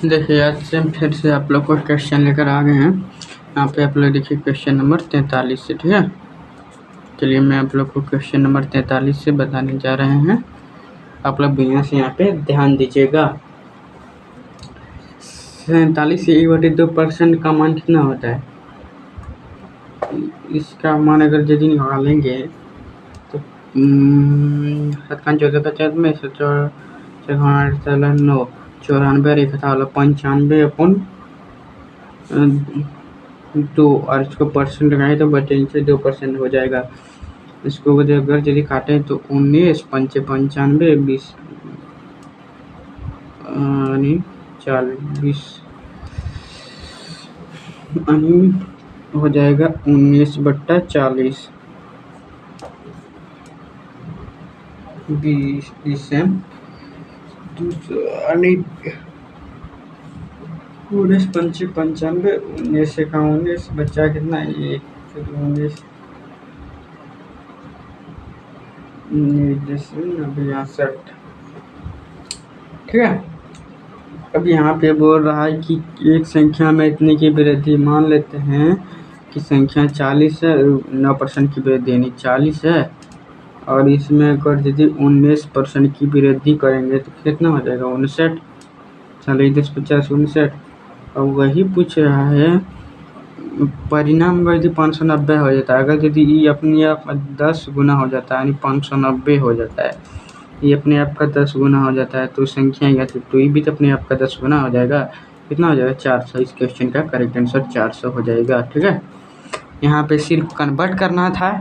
देखिए आज से फिर से आप लोग को क्वेश्चन लेकर आ गए हैं। यहाँ पे आप लोग देखिए क्वेश्चन नंबर 43 से, ठीक है। चलिए मैं आप लोग को क्वेश्चन नंबर 43 से बताने जा रहे हैं। आप लोग बढ़िया से यहाँ पे ध्यान दीजिएगा। 47 से 1/2% का मान कितना होता है? इसका मान अगर यदि निकालेंगे तो 95 और इसको परसेंट लगाए तो बचे 2% हो जाएगा। इसको अगर यदि काटें तो 19 पंचे 95 20 40 हो जाएगा 19/40 20 19 पंचे 95 19 का 19 बच्चा कितना 19 62, ठीक है। अब यहाँ पे बोल रहा है कि एक संख्या में इतने की वृद्धि, मान लेते हैं कि संख्या 40 है, 9% की वृद्धि यानी 40 है, और इसमें अगर यदि 19% की वृद्धि करेंगे तो कितना हो जाएगा 59। 40 10 50 59। अब वही पूछ रहा है परिणाम अगर यदि 590 हो जाता है, अगर यदि ये अपने आप 10 गुना हो जाता है यानी 590 हो जाता है, ये अपने आप का 10 गुना हो जाता है तो संख्या या तो ये भी तो अपने आप का 10 गुना हो जाएगा। कितना हो जाएगा 400। इस क्वेश्चन का करेक्ट आंसर 400 हो जाएगा, ठीक है। यहाँ पे सिर्फ कन्वर्ट करना था,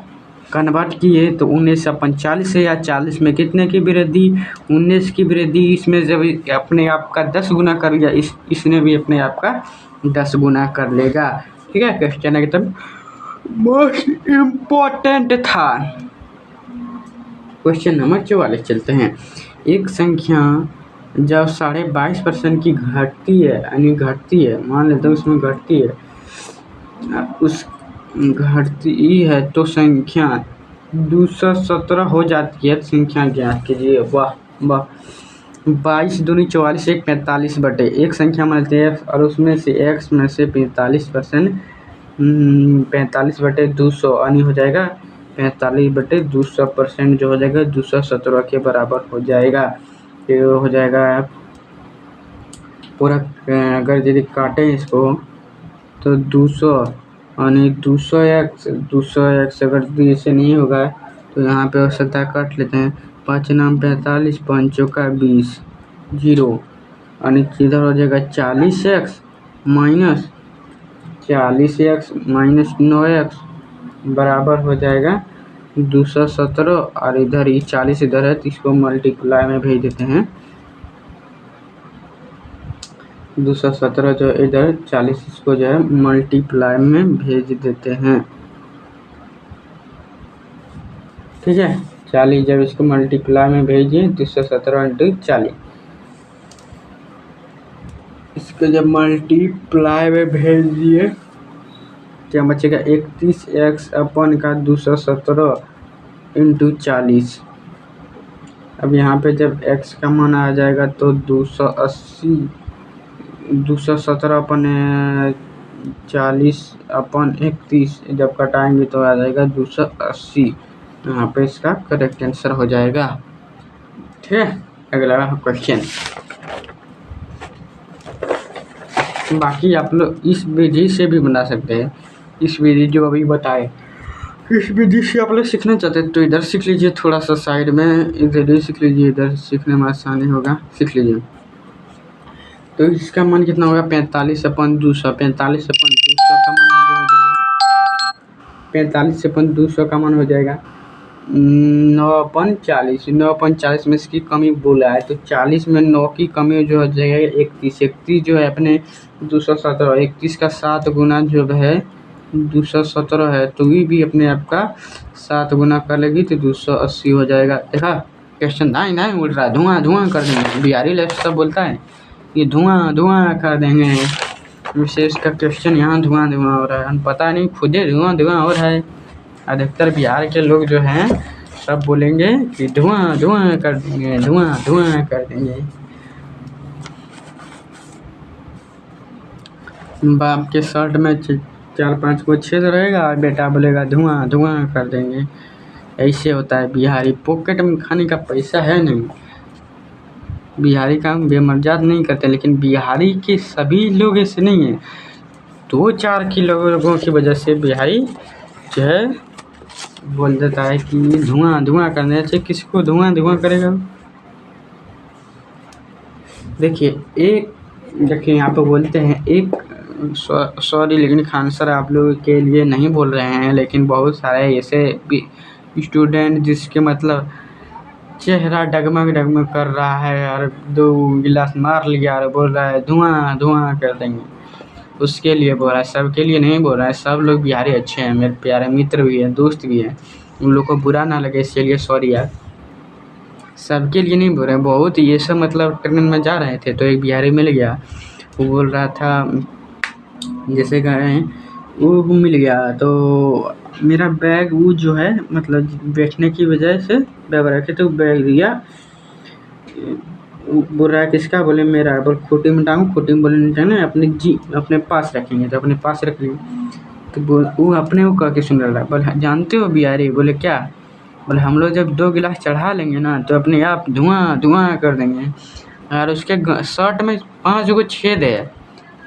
कन्वर्ट किए तो 19 अपन 40 से या 40 में कितने की वृद्धि 19 की वृद्धि, इसमें जब अपने आप का 10 गुना कर लिया इसने भी अपने आप का 10 गुना कर लेगा, ठीक है। क्वेश्चन एकदम मोस्ट इम्पोर्टेंट था। क्वेश्चन नंबर 44 चलते हैं। एक संख्या जब 22.5% की घटती है यानी घटती है, मान लेते हैं उसमें घटती है, उस घटती है तो संख्या 217 हो जाती है। संख्या ज्ञात कीजिए। वाह वाह। 22 दूनी 44 1 45 बटे एक संख्या मान लेते हैं और उसमें से x में से 45% 45/200 यानी हो जाएगा 45/200% जो हो जाएगा 217 के बराबर हो जाएगा। ये हो जाएगा पूरा। अगर यदि काटें इसको तो 200 यानी 200x अगर इसे नहीं होगा तो यहाँ पे औसत काट लेते हैं। 5 नाम 45 5 का 20 0 यानी किधर हो जाएगा 40x माइनस 9x बराबर हो जाएगा 217। और इधर ही 40 इधर है तो इसको मल्टीप्लाई में भेज देते हैं। 217 जो इधर 40 इसको जो है मल्टीप्लाई में भेज देते हैं, ठीक है। 40 जब इसको मल्टीप्लाई में भेजिए 217 × 40, इसको जब मल्टीप्लाई में भेज दिए क्या बचेगा 31x अपन का 217 × 40। अब यहाँ पे जब x का मान आ जाएगा तो 280 217 अपन 40 अपन 31 जब कटाएंगे तो आ जाएगा 280। यहाँ पे इसका करेक्ट आंसर हो जाएगा, ठीक है। अगला क्वेश्चन। बाकी आप लोग इस विधि से भी बना सकते हैं। इस विधि जो अभी बताए, इस विधि से आप लोग सीखना चाहते हैं तो इधर सीख लीजिए, थोड़ा सा साइड में इधर ही सीख लीजिए, इधर सीखने में आसानी होगा, सीख लीजिए। तो इसका मान कितना होगा 45/200। 45/200 का मान हो जाएगा 45/200 का मान हो जाएगा 9/40। 9/40 में इसकी कमी बोला है तो 40 में 9 की कमी जो हो जाएगा 31। 31 जो है अपने 217, 31 का 7 गुना जो है 217 है तो ये भी अपने आप का 7 गुना कर लेगी तो 280 हो जाएगा। देखा क्वेश्चन ना उड़ रहा है, धुआं धुआं कर देंगे। बिहारी लफ्ज़ सब बोलता है ये धुआं धुआं कर देंगे। विशेष का क्वेश्चन यहाँ धुआं धुआं हो रहा है, हम पता नहीं खुदे धुआं धुआं हो रहा है। अधिकतर बिहार के लोग जो हैं सब बोलेंगे कि धुआं धुआं कर देंगे, धुआं धुआं कर देंगे। बाप के शर्ट में 4-5 को छेद रहेगा और बेटा बोलेगा धुआं धुआं कर देंगे। ऐसे होता है बिहारी, पॉकेट में खाने का पैसा है नहीं, बिहारी काम बेमर्याद नहीं करते। लेकिन बिहारी के सभी लोग ऐसे नहीं हैं, 2-4 की लोगों की वजह से बिहारी जो है बोल देता है कि धुआं धुआं करने से। किसको धुआं धुआं करेगा? देखिए यहाँ पे बोलते हैं एक सॉरी, लेकिन खान सर आप लोगों के लिए नहीं बोल रहे हैं, लेकिन बहुत सारे ऐसे स्टूडेंट जिसके मतलब चेहरा डगमग डगमग कर रहा है और 2 गिलास मार लिया और बोल रहा है धुआं धुआं कर देंगे, उसके लिए बोल रहा है, सबके लिए नहीं बोल रहा है। सब लोग बिहारी अच्छे हैं, मेरे प्यारे मित्र भी हैं, दोस्त भी हैं, उन लोग को बुरा ना लगे इसके लिए सॉरी यार। सबके लिए नहीं बोल रहे हैं, बहुत ये सब मतलब ट्रेन में जा रहे थे तो एक बिहारी मिल गया, वो बोल रहा था जैसे कहें वो मिल गया तो मेरा बैग वो जो है मतलब बैठने की वजह से बैग रखे तो बैग दिया, बोल रहा है किसका? बोले मेरा। बोल खूटी में टांगू, खूटी में बोले नहीं टांगना, अपने पास रखेंगे तो अपने पास रख लेंगे। तो वो अपने को कह के सुन रहा है। बोले जानते हो बिहारी? बोले क्या? बोले हम लोग जब 2 गिलास चढ़ा लेंगे ना तो अपने आप धुआं धुआं कर देंगे, और उसके शर्ट में 5 को छेद है,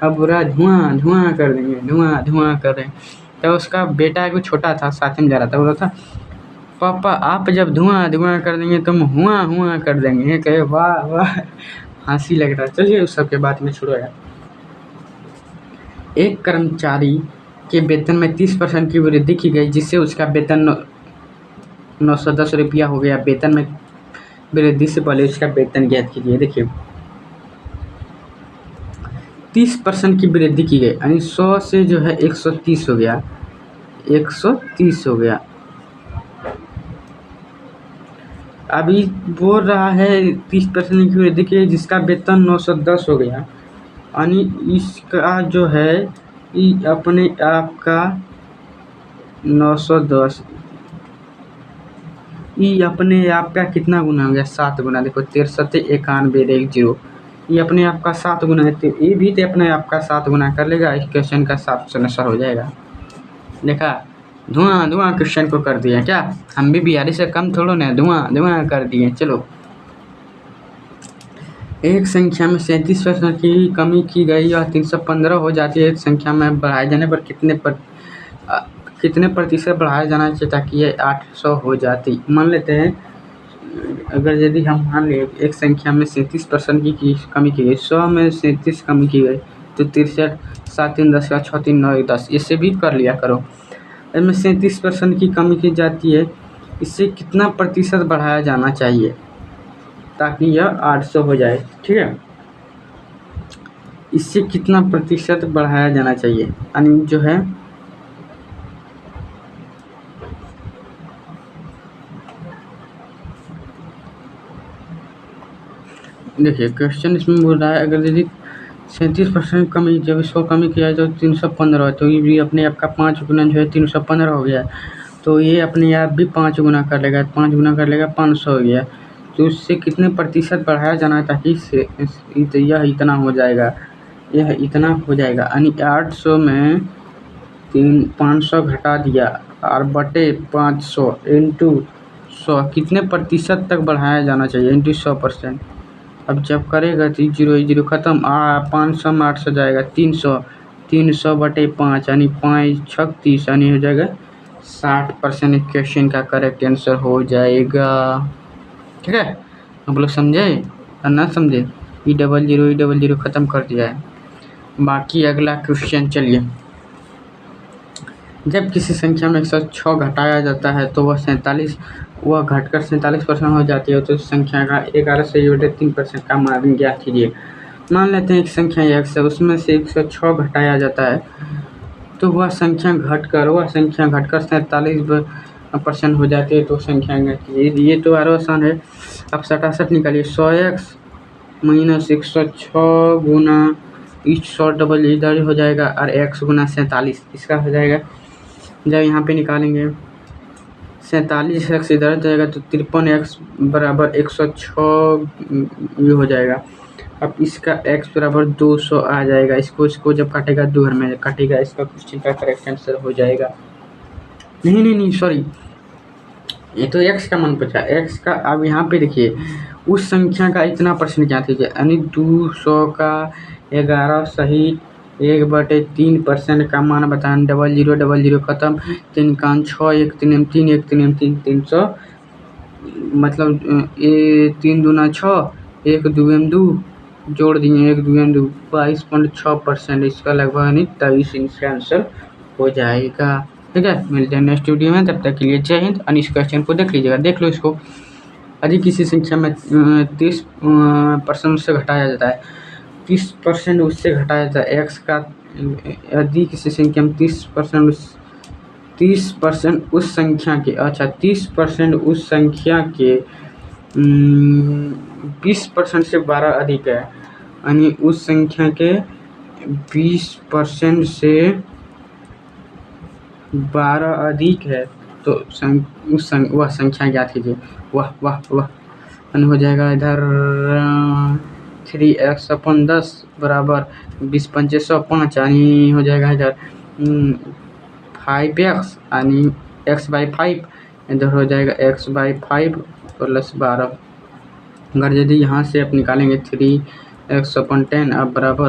अब बुरा धुआं धुआं कर देंगे, धुआं धुआं कर देंगे। तो उसका बेटा एक छोटा था साथ में जा रहा था, बोला था पापा आप जब धुआं धुआं कर देंगे तो हम हुआ हुआ कर देंगे। कहे वाह वाह, हंसी लग रहा है। चलिए उस सब के बात में छोड़ो यार। एक कर्मचारी के वेतन में 30% की वृद्धि की गई, जिससे उसका वेतन 910 रुपया हो गया। वेतन में वृद्धि से पहले उसका वेतन ज्ञात कीजिए। देखिए 30% की वृद्धि की गई, यानी 100 से जो है 130 हो गया, 130 हो गया। अभी बोल रहा है 30% की वृद्धि की, जिसका वेतन 910 हो गया, यानी इसका जो है अपने आप का 910 ये अपने आप का कितना गुना हो गया? 7 गुना। देखो 639110, ये अपने आप का 7 गुना है, तो ये भी तो अपने आप का 7 गुना कर लेगा। इस क्वेश्चन का 7 से नशर हो जाएगा। देखा, धुआं धुआं क्वेश्चन को कर दिया क्या? हम भी बिहारी से कम थोड़ो ना, धुआं धुआं कर दिए। चलो, एक संख्या में 37% की कमी की गई और 315 हो जाती है। एक संख्या में बढ़ाए जाने पर कितने प्रतिशत बढ़ाया जाना चाहिए ताकि ये 800 हो जाती? मान लेते हैं अगर यदि हम मान ले एक संख्या में 37% की कमी की गई, 100 में 37 कमी की गई तो 63, 7 3 10 का 6 3 9 1 10, इससे भी कर लिया करो। इसमें 37% की कमी की जाती है, इससे कितना प्रतिशत बढ़ाया जाना चाहिए ताकि यह 800 हो जाए? ठीक है, इससे कितना प्रतिशत बढ़ाया जाना चाहिए, यानी जो है देखिए क्वेश्चन इसमें बोल रहा है अगर यदि 37% कमी, जब इसको कमी किया तो 315, तो ये भी अपने आप का 5 गुना जो है 315 हो गया, तो ये अपने आप भी 5 गुना कर लेगा, 5 गुना कर लेगा 500 हो गया। तो उससे कितने प्रतिशत बढ़ाया जाना है ताकि यह इतना हो जाएगा, यह इतना हो जाएगा, यानी 800 में 500 घटा दिया और बटे 500 इंटू 100, कितने प्रतिशत तक बढ़ाया जाना चाहिए इंटू 100%। अब जब करेगा तो 0 खत्म, 500 में 800 जाएगा 300, 300 बटे 5 यानी 5 6 30, यानी हो जाएगा 60%। क्वेश्चन का करेक्ट आंसर हो जाएगा। ठीक है, आप लोग समझे और ना समझे? E00 ख़त्म कर दिया है। बाकी अगला क्वेश्चन चलिए, जब किसी संख्या में 106 घटाया जाता है तो वह घटकर 47% हो जाती है, तो उस संख्या का 11 से 3% का मान ज्ञात कीजिए। मान लेते हैं एक संख्या x है, उसमें से 106 घटाया जाता है तो वह संख्या घटकर 47% हो जाती है, तो संख्या ज्ञात कीजिए। ये तो और आसान है, अब 67 निकालिए। 100x माइनस 106 गुना 100 डबल इधर हो जाएगा और x गुना 47 इसका हो जाएगा। जब यहाँ पे निकालेंगे 47x इधर जाएगा तो 53x बराबर 106 ये हो जाएगा, अब इसका x बराबर 200 आ जाएगा। इसको जब काटेगा 2 घर में काटेगा, इसका क्वेश्चन का करेक्ट आंसर हो जाएगा। नहीं सॉरी, ये तो x का मान पूछा, x का। अब यहाँ पे देखिए उस संख्या का इतना परसेंट क्या कीजिए, यानी 200 का 11 सहित 1/3% का मान बताएं। 0000 खत्म, 3 का 6, 1 3 3 1 3 3 300, मतलब ये 3 दूना 6, 1 2 2 जोड़ दिए, 1 2 2 22.6%। इसका लगभग यानी 23 इसका आंसर हो जाएगा। ठीक है, मिलते हैं नेक्स्ट वीडियो में, तब तक के लिए जय हिंद। और इस क्वेश्चन को देख लीजिएगा, देख लो इसको। यदि किसी संख्या में 30% उससे घटाया जाता है, 30% उससे घटाया जाता है x का, यदि किसी संख्या में 30% उस संख्या के, अच्छा 30% उस संख्या के 20% से 12 अधिक है, यानी उस संख्या के 20% से 12 अधिक है, तो वह संख्या ज्ञात कीजिए। वाह वाह वाह, हो जाएगा इधर 3x/10 बराबर 20 पंचे 105, यानी हो जाएगा इधर 5x, यानी x/5, इधर हो जाएगा x/5 प्लस 12। अगर यदि यहाँ से आप निकालेंगे 3x/10 अब बराबर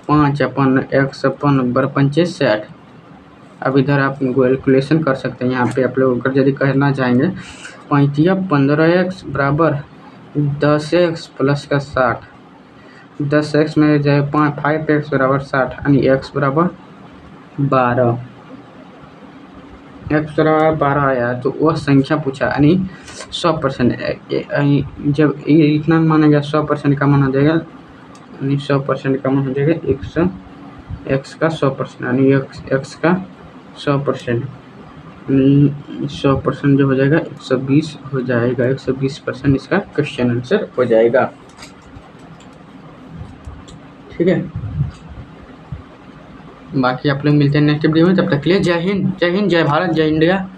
5/x/12 अब इधर आप कैलकुलेशन कर सकते हैं। यहाँ पे आप लोग अगर यदि करना चाहेंगे 15x बराबर 10x प्लस का 60, 10x में जाए 5x बराबर 60, यानी x बराबर 12, x बराबर 12 आया तो वह संख्या पूछा, यानी 100%। जब इतना माना गया 100% का मान हो जाएगा, यानी 100% का मान हो जाएगा x का 100%, यानी x का 100%, 100% जो हो जाएगा 120 हो जाएगा, 120% इसका क्वेश्चन आंसर हो जाएगा। ठीक है, बाकी आप लोग मिलते हैं नेक्स्ट वीडियो में, तब तक के लिए जय हिंद, जय हिंद, जय भारत, जय इंडिया।